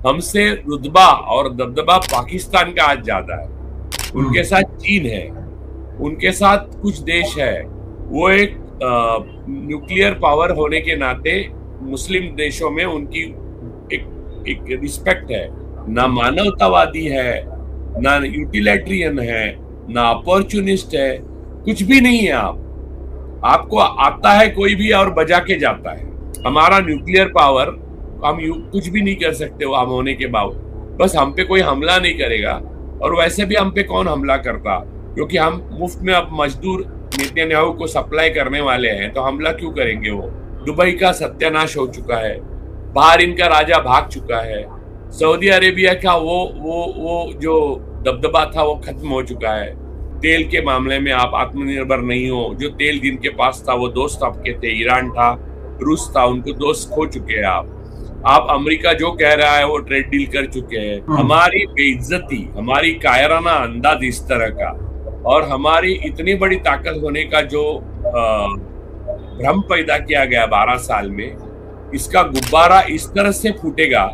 हमसे रुतबा और दबदबा पाकिस्तान का आज ज्यादा है। उनके साथ चीन है, उनके साथ कुछ देश है। वो एक न्यूक्लियर पावर होने के नाते मुस्लिम देशों में उनकी एक रिस्पेक्ट है। ना मानवतावादी है, ना यूटिलिटेरियन है, ना अपॉर्चुनिस्ट है, कुछ भी नहीं है। आपको आता है कोई भी और बजा के जाता है। हमारा न्यूक्लियर पावर, हम कुछ भी नहीं कर सकते वो हम होने के बावजूद। बस हम पे कोई हमला नहीं करेगा, और वैसे भी हम पे कौन हमला करता, क्योंकि हम मुफ्त में अब मजदूर नेतन्याहू को सप्लाई करने वाले हैं, तो हमला क्यों करेंगे वो। दुबई का सत्यानाश हो चुका है, बाहर इनका राजा भाग चुका है, सऊदी अरेबिया का वो जो दबदबा था वो खत्म हो चुका है। तेल के मामले में आप आत्मनिर्भर नहीं हो। जो तेल जिनके पास था वो दोस्त आपके थे, ईरान था, रूस था, उनको दोस्त खो चुके हैं आप अमेरिका जो कह रहा है वो ट्रेड डील कर चुके हैं। हमारी बेइज्जती, हमारी कायराना अंदाज इस तरह का, और हमारी इतनी बड़ी ताकत होने का जो भ्रम पैदा किया गया 12 साल में, इसका गुब्बारा इस तरह से फूटेगा,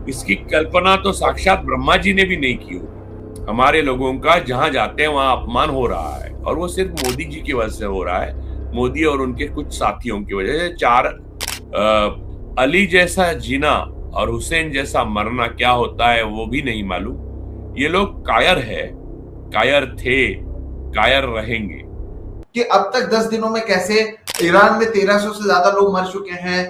इसकी कल्पना तो साक्षात ब्रह्मा जी ने भी नहीं की होगी। हमारे लोगों का जहां जाते हैं वहां अपमान हो रहा है, और वो सिर्फ मोदी जी की वजह से हो रहा है। मोदी और उनके कुछ साथियों की वजह से। अली जैसा जीना और हुसैन जैसा मरना क्या होता है वो भी नहीं मालूम। ये लोग कायर है, कायर थे, कायर रहेंगे। कि अब तक 10 दिनों में कैसे ईरान में 1300 से ज्यादा लोग मर चुके हैं,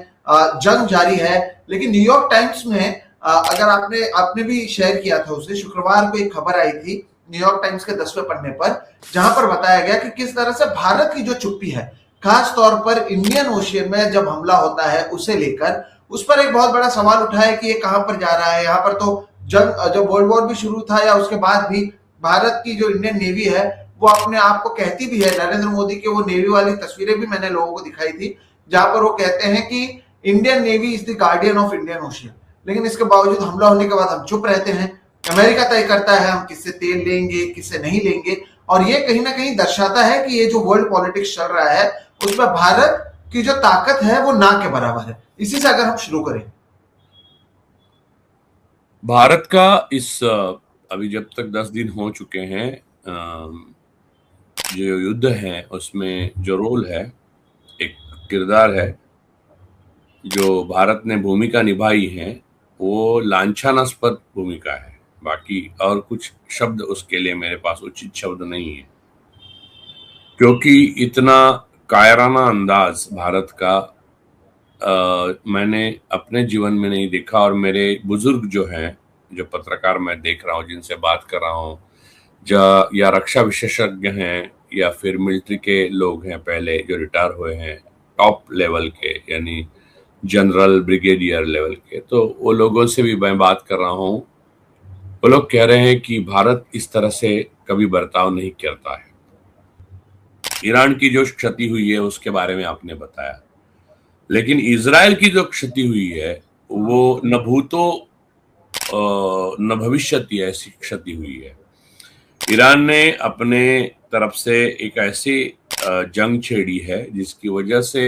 जंग जारी है। लेकिन न्यूयॉर्क टाइम्स में अगर आपने भी शेयर किया था उसे, शुक्रवार को एक खबर आई थी न्यूयॉर्क टाइम्स के 10वें पन्ने पर, जहां पर बताया गया कि किस तरह से भारत की जो चुप्पी है, खास तौर पर इंडियन ओशियन में जब हमला होता है उसे लेकर, उस पर एक बहुत बड़ा सवाल उठा है कि ये कहां पर जा रहा है। यहाँ पर तो जब वर्ल्ड वॉर भी शुरू था या उसके बाद भी भारत की जो इंडियन नेवी है वो अपने आप को कहती भी है, नरेंद्र मोदी के वो नेवी वाली तस्वीरें भी मैंने लोगों को दिखाई थी, जहां पर वो कहते हैं कि Indian navy is the guardian of Indian ocean. लेकिन इसके बावजूद हमला होने के बाद हम चुप रहते हैं। अमेरिका तय करता है हम किससे तेल लेंगे, किससे नहीं लेंगे, और ये कहीं ना कहीं दर्शाता है कि ये जो वर्ल्ड पॉलिटिक्स चल रहा है उसमें भारत की जो ताकत है वो ना के बराबर है। इसी से अगर हम शुरू करें, भारत का इस अभी जब तक 10 दिन हो चुके हैं, जो युद्ध है उसमें जो रोल है, एक किरदार है जो भारत ने भूमिका निभाई है, वो लांछनास्पद भूमिका है। बाकी और कुछ शब्द उसके लिए मेरे पास उचित शब्द नहीं है, क्योंकि इतना कायराना अंदाज भारत का मैंने अपने जीवन में नहीं देखा। और मेरे बुजुर्ग जो हैं, जो पत्रकार मैं देख रहा हूँ, जिनसे बात कर रहा हूँ, या रक्षा विशेषज्ञ हैं या फिर मिलिट्री के लोग हैं पहले जो रिटायर हुए हैं, टॉप लेवल के, यानी जनरल ब्रिगेडियर लेवल के, तो वो लोगों से भी मैं बात कर रहा हूँ। वो लोग कह रहे हैं कि भारत इस तरह से कभी बर्ताव नहीं करता है। ईरान की जो क्षति हुई है उसके बारे में आपने बताया, लेकिन इजराइल की जो क्षति हुई है वो न भूतो न भविष्यति ऐसी क्षति हुई है। ईरान ने अपने तरफ से एक ऐसी जंग छेड़ी है जिसकी वजह से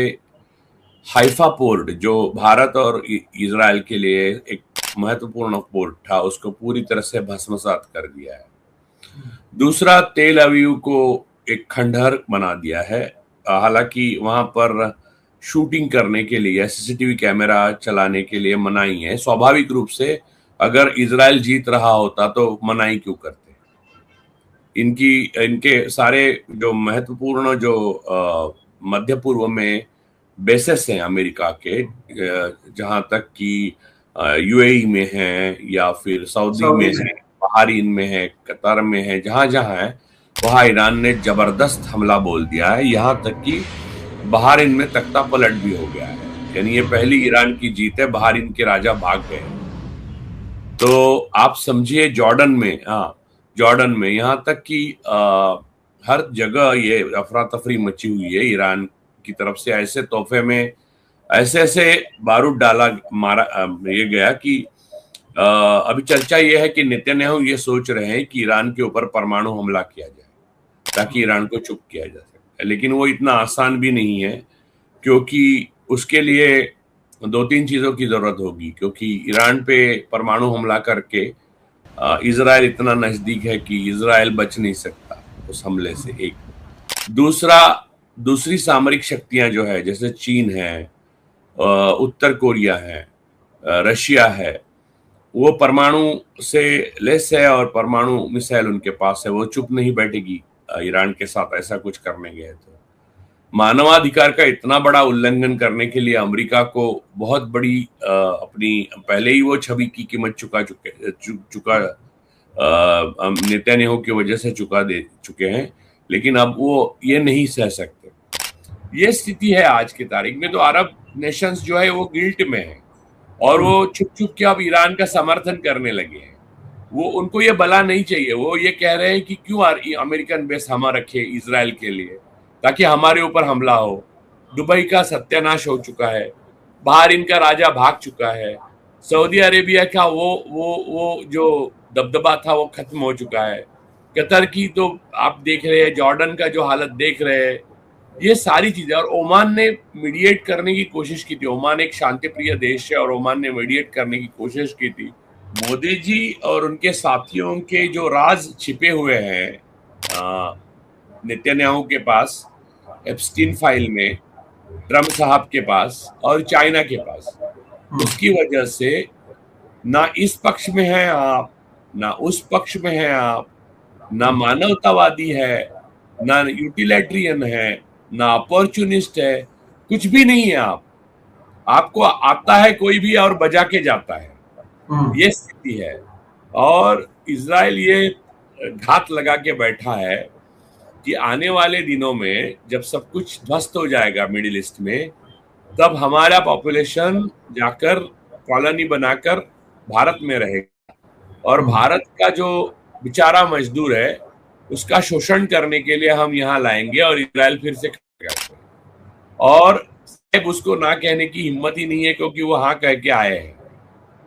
हाइफा पोर्ट, जो भारत और इजराइल के लिए एक महत्वपूर्ण पोर्ट था, उसको पूरी तरह से भस्मसात कर दिया है। दूसरा, तेल अवीव को एक खंडहर बना दिया है। हालांकि वहां पर शूटिंग करने के लिए, सीसीटीवी कैमरा चलाने के लिए मनाही है। स्वाभाविक रूप से अगर इजराइल जीत रहा होता तो मनाही क्यों करते। इनके सारे जो महत्वपूर्ण जो मध्य पूर्व में बेसेस हैं अमेरिका के, जहां तक कि यूएई में है या फिर सऊदी में है, बहरीन में है, कतर में है, जहां जहां है वहां ईरान ने जबरदस्त हमला बोल दिया है। यहां तक कि बहरीन में तख्ता पलट भी हो गया है। यानी ये पहली ईरान की जीत है, बहरीन के राजा भाग गए। तो आप समझिए जॉर्डन में, जॉर्डन में यहाँ तक कि हर जगह ये अफरा तफरी मची हुई है। ईरान की तरफ से ऐसे तोहफे में ऐसे ऐसे बारूद मारा ये गया कि अभी चर्चा ये है कि नेतन्याहू ये सोच रहे हैं कि ईरान के ऊपर परमाणु हमला किया जाए ताकि ईरान को चुप किया जा सके। लेकिन वो इतना आसान भी नहीं है, क्योंकि उसके लिए दो तीन चीजों की जरूरत होगी, क्योंकि ईरान पे परमाणु हमला करके इजराइल इतना नजदीक है कि इजराइल बच नहीं सकता उस हमले से। एक दूसरा, दूसरी सामरिक शक्तियां जो है, जैसे चीन है, उत्तर कोरिया है, रशिया है, वो परमाणु से लेस है और परमाणु मिसाइल उनके पास है। वो चुप नहीं बैठेगी ईरान के साथ ऐसा कुछ करने गए तो। मानवाधिकार का इतना बड़ा उल्लंघन करने के लिए अमेरिका को बहुत बड़ी अपनी पहले ही वो छवि की कीमत चुका नेतन्याहू की वजह से चुका दे चुके हैं, लेकिन अब वो ये नहीं सह सकते। ये स्थिति है आज की तारीख में। तो अरब नेशंस जो है वो गिल्ट में है और वो छुप छुप के अब ईरान का समर्थन करने लगे हैं। वो उनको ये भला नहीं चाहिए। वो ये कह रहे हैं कि क्यों अमेरिकन बेस हम रखे इजराइल के लिए, ताकि हमारे ऊपर हमला हो। दुबई का सत्यानाश हो चुका है, बाहर इनका राजा भाग चुका है, सऊदी अरेबिया का वो जो दबदबा था वो खत्म हो चुका है, कतर की तो आप देख रहे हैं, जॉर्डन का जो हालत देख रहे हैं, ये सारी चीजें। और ओमान ने मीडिएट करने की कोशिश की थी। ओमान एक शांति प्रिय देश है और ओमान ने मीडिएट करने की कोशिश की थी। मोदी जी और उनके साथियों के जो राज छिपे हुए हैं नेतन्याहू के पास, एप्स्टीन फाइल में, ट्रम्प साहब के पास और चाइना के पास, उसकी वजह से ना इस पक्ष में है आप, ना उस पक्ष में है आप, ना मानवतावादी है, ना यूटिलिटेरियन है, ना अपॉर्चुनिस्ट है, कुछ भी नहीं है आप। आपको आता है कोई भी और बजा के जाता है। ये स्थिति है। और इजराइल ये घात लगा के बैठा है कि आने वाले दिनों में जब सब कुछ ध्वस्त हो जाएगा मिडिल ईस्ट में, तब हमारा पॉपुलेशन जाकर कॉलोनी बनाकर भारत में रहेगा और भारत का जो बेचारा मजदूर है उसका शोषण करने के लिए हम यहाँ लाएंगे और इजराइल फिर से करेगा। और उसको ना कहने की हिम्मत ही नहीं है, क्योंकि वो हाँ कह के आए हैं।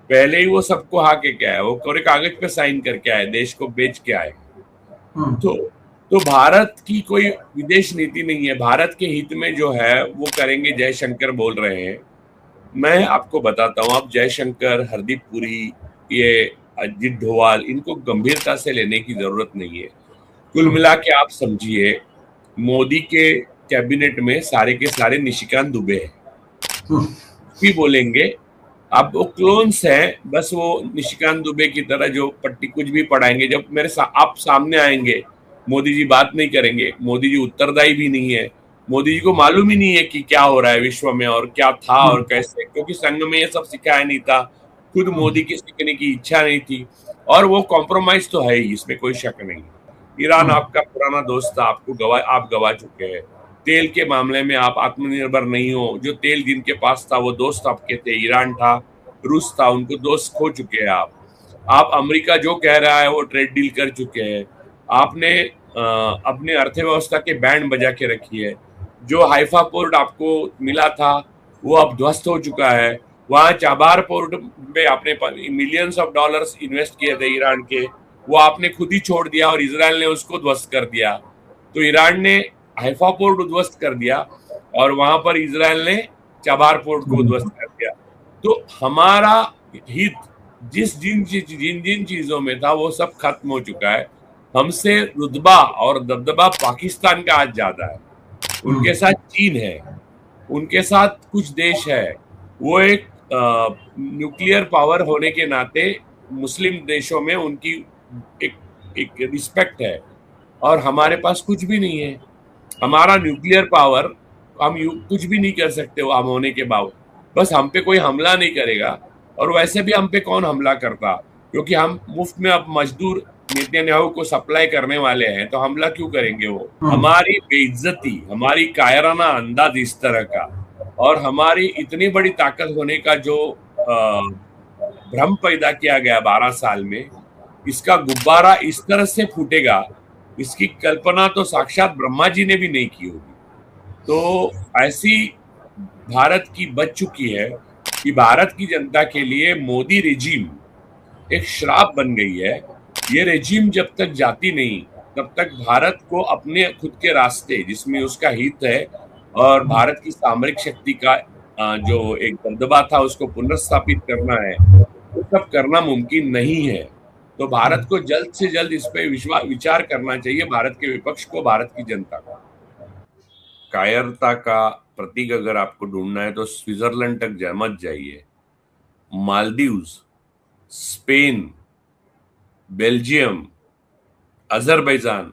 पहले ही वो सबको हाँ के आए, वो पूरे कागज पे साइन करके आए, देश को बेच के आए। तो भारत की कोई विदेश नीति नहीं है। भारत के हित में जो है वो करेंगे। जयशंकर बोल रहे हैं, मैं आपको बताता हूँ, आप जयशंकर, हरदीप पुरी, ये अजित डोभाल, इनको गंभीरता से लेने की जरूरत नहीं है। कुल मिला के आप समझिए, मोदी के कैबिनेट में सारे के सारे निशिकांत दुबे हैं। भी बोलेंगे अब वो क्लोन्स हैं, बस वो निशिकांत दुबे की तरह जो पट्टी कुछ भी पढ़ाएंगे। जब आप सामने आएंगे, मोदी जी बात नहीं करेंगे। मोदी जी उत्तरदायी भी नहीं है। मोदी जी को मालूम ही नहीं है कि क्या हो रहा है विश्व में और क्या था और कैसे, क्योंकि संघ में ये सब सिखाया नहीं था। खुद मोदी की सीखने की इच्छा नहीं थी और वो कॉम्प्रोमाइज तो है ही, इसमें कोई शक नहीं। ईरान आपका पुराना दोस्त था, आप गवा चुके हैं। तेल के मामले में आप आत्मनिर्भर नहीं हो। जो तेल जिनके पास था वो दोस्त आपके थे, ईरान था, रूस था, उनको दोस्त खो चुके हैं आप अमेरिका जो कह रहा है वो ट्रेड डील कर चुके हैं। आपने अपने अर्थव्यवस्था के बैंड बजा के रखी है। जो हाइफा पोर्ट आपको मिला था वो अब ध्वस्त हो चुका है। वहां चाबार पोर्ट पे आपने मिलियंस ऑफ डॉलर्स इन्वेस्ट किए थे ईरान के, वो आपने खुद ही छोड़ दिया और इजराइल ने उसको ध्वस्त कर दिया। तो ईरान ने हाइफा पोर्ट उध्वस्त कर दिया और वहां पर इजराइल ने चाबार पोर्ट को उध्वस्त कर दिया। तो हमारा हित जिन जिन चीजों में था वो सब खत्म हो चुका है। हमसे रुतबा और दबदबा पाकिस्तान का आज ज्यादा है। उनके साथ चीन है, उनके साथ कुछ देश है। वो एक न्यूक्लियर पावर होने के नाते मुस्लिम देशों में उनकी एक रिस्पेक्ट है और हमारे पास कुछ भी नहीं है। हमारा न्यूक्लियर पावर, हम कुछ भी नहीं कर सकते वो हम होने के बावजूद। बस हम पे कोई हमला नहीं करेगा, और वैसे भी हम पे कौन हमला करता, क्योंकि हम मुफ्त में अब मजदूर नेतन्याहू को सप्लाई करने वाले हैं, तो हमला क्यों करेंगे वो। हमारी बेइज्जती, हमारी कायराना अंदाज इस तरह का और हमारी इतनी बड़ी ताकत होने का जो भ्रम पैदा किया गया 12 साल में, इसका गुब्बारा इस तरह से फूटेगा, इसकी कल्पना तो साक्षात ब्रह्मा जी ने भी नहीं की होगी। तो ऐसी भारत की बच चुकी है कि भारत की जनता के लिए मोदी रेजिम एक श्राप बन गई है। ये रेजिम जब तक जाती नहीं तब तक भारत को अपने खुद के रास्ते, जिसमें उसका हित है और भारत की सामरिक शक्ति का जो एक दबदबा था उसको पुनर्स्थापित करना है, वो सब करना मुमकिन नहीं है। तो भारत को जल्द से जल्द इस पे विचार करना चाहिए, भारत के विपक्ष को, भारत की जनता को। कायरता का प्रतीक अगर आपको ढूंढना है तो स्विट्जरलैंड तक मत जाइए। मालदीव्स, स्पेन, बेल्जियम, अजरबैजान,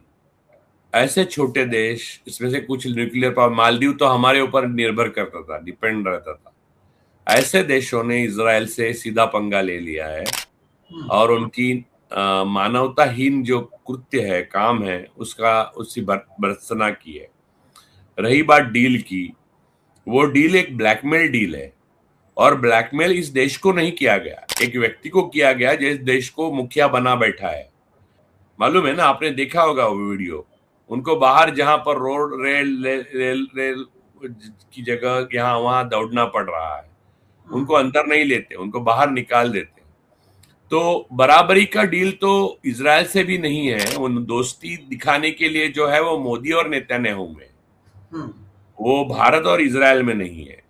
ऐसे छोटे देश, इसमें से कुछ न्यूक्लियर पावर, मालदीव तो हमारे ऊपर निर्भर करता था, डिपेंड रहता था। ऐसे देशों ने इजराइल से सीधा पंगा ले लिया है और उनकी मानवताहीन जो कृत्य है, काम है, उसकी भर्त्सना की है। रही बात डील की, वो डील एक ब्लैकमेल डील है, और ब्लैकमेल इस देश को नहीं किया गया, एक व्यक्ति को किया गया जिस देश को मुखिया बना बैठा है। मालूम है ना, आपने देखा होगा वो वीडियो। उनको बाहर जहां पर रोड रेल की जगह यहाँ वहां दौड़ना पड़ रहा है, उनको अंदर नहीं लेते, उनको बाहर निकाल देते। तो बराबरी का डील तो इजराइल से भी नहीं है। उन दोस्ती दिखाने के लिए जो है वो मोदी और नेतन्याहू में, वो भारत और इजराइल में नहीं है।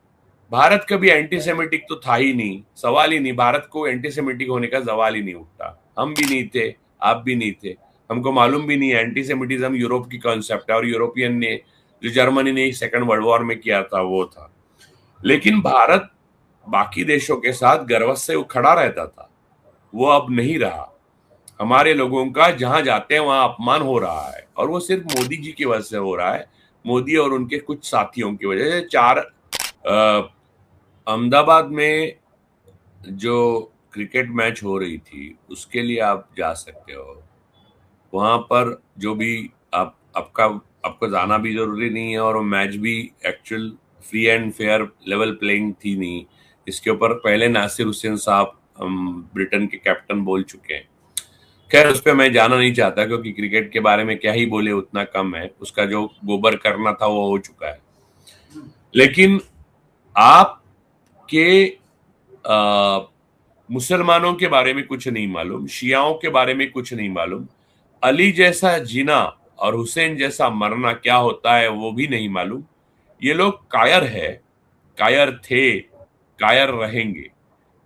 भारत कभी एंटीसेमेटिक तो था ही नहीं, सवाल ही नहीं, भारत को एंटीसेमेटिक होने का सवाल ही नहीं उठता। हम भी नहीं थे, आप भी नहीं थे, हमको मालूम भी नहीं है। एंटीसेमिटिज्म यूरोप की कॉन्सेप्ट है, और यूरोपियन ने, जो जर्मनी ने सेकंड वर्ल्ड वॉर में किया था वो था। लेकिन भारत बाकी देशों के साथ गर्व से खड़ा रहता था, वो अब नहीं रहा। हमारे लोगों का जहां जाते हैं वहां अपमान हो रहा है, और वो सिर्फ मोदी जी की वजह से हो रहा है, मोदी और उनके कुछ साथियों की वजह से। अहमदाबाद में जो क्रिकेट मैच हो रही थी उसके लिए आप जा सकते हो, वहां पर जो भी आपको जाना भी जरूरी नहीं है, और वो मैच भी actual free and fair level playing थी नहीं। इसके ऊपर पहले नासिर हुसैन साहब ब्रिटेन के कैप्टन बोल चुके हैं। खैर उस पर मैं जाना नहीं चाहता, क्योंकि क्रिकेट के बारे में क्या ही बोले, उतना कम है। उसका जो गोबर करना था वो हो चुका है। लेकिन आपके मुसलमानों के बारे में कुछ नहीं मालूम, शियाओं के बारे में कुछ नहीं मालूम, अली जैसा जीना और हुसैन जैसा मरना क्या होता है वो भी नहीं मालूम। ये लोग कायर है, कायर थे, कायर रहेंगे।